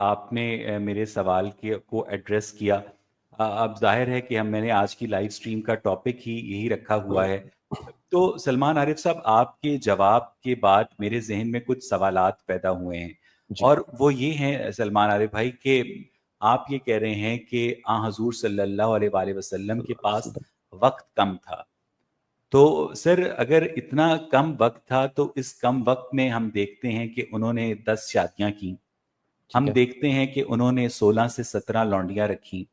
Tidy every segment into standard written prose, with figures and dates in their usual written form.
آپ نے میرے سوال کو ایڈریس کیا. اب ظاہر ہے کہ میں نے آج کی لائیو سٹریم کا ٹاپک ہی یہی رکھا ہوا ہے. تو سلمان عارف صاحب، آپ کے جواب کے بعد میرے ذہن میں کچھ سوالات پیدا ہوئے ہیں، جی اور وہ یہ ہیں سلمان عارف بھائی کہ آپ یہ کہہ رہے ہیں کہ حضور صلی اللہ علیہ وآلہ وسلم کے پاس وقت کم تھا. تو سر اگر اتنا کم وقت تھا تو اس کم وقت میں ہم دیکھتے ہیں کہ انہوں نے 10 شادیاں کی. ٹھیک ہم ہے دیکھتے ہیں کہ انہوں نے 16 سے 17 لونڈیاں رکھی.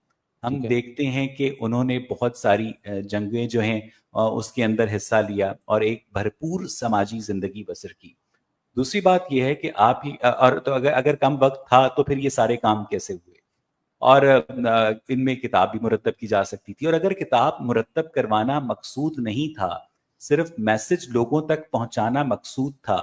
ہم ٹھیک ہے دیکھتے ہیں کہ انہوں نے بہت ساری جنگیں جو ہیں اس کے اندر حصہ لیا اور ایک بھرپور سماجی زندگی بسر کی. دوسری بات یہ ہے کہ آپ ہی اور تو اگر کم وقت تھا تو پھر یہ سارے کام کیسے ہوئے؟ اور ان میں کتاب بھی مرتب کی جا سکتی تھی. اور اگر کتاب مرتب کروانا مقصود نہیں تھا، صرف میسج لوگوں تک پہنچانا مقصود تھا،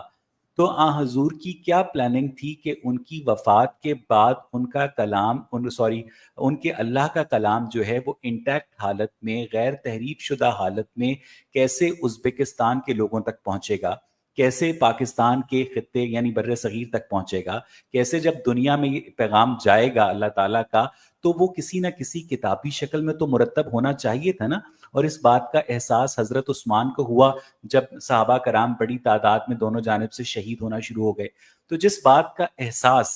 تو حضور کی کیا پلاننگ تھی کہ ان کی وفات کے بعد ان کا کلام ان کے اللہ کا کلام جو ہے وہ انٹیکٹ حالت میں، غیر تحریف شدہ حالت میں کیسے ازبکستان کے لوگوں تک پہنچے گا، کیسے پاکستان کے خطے یعنی بر صغیر تک پہنچے گا، کیسے جب دنیا میں یہ پیغام جائے گا اللہ تعالیٰ کا تو وہ کسی نہ کسی کتابی شکل میں تو مرتب ہونا چاہیے تھا نا. اور اس بات کا احساس حضرت عثمان کو ہوا جب صحابہ کرام بڑی تعداد میں دونوں جانب سے شہید ہونا شروع ہو گئے. تو جس بات کا احساس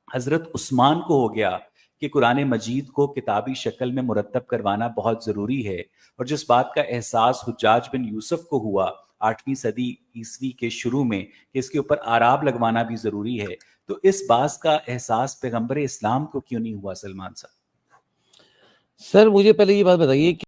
حضرت عثمان کو ہو گیا کہ قرآن مجید کو کتابی شکل میں مرتب کروانا بہت ضروری ہے، اور جس بات کا احساس حجاج بن یوسف کو ہوا 8ویں صدی عیسوی کے شروع میں کہ اس کے اوپر آراب لگوانا بھی ضروری ہے، تو اس بات کا احساس پیغمبر اسلام کو کیوں نہیں ہوا سلمان صاحب؟ سر مجھے پہلے یہ بات بتائیے کہ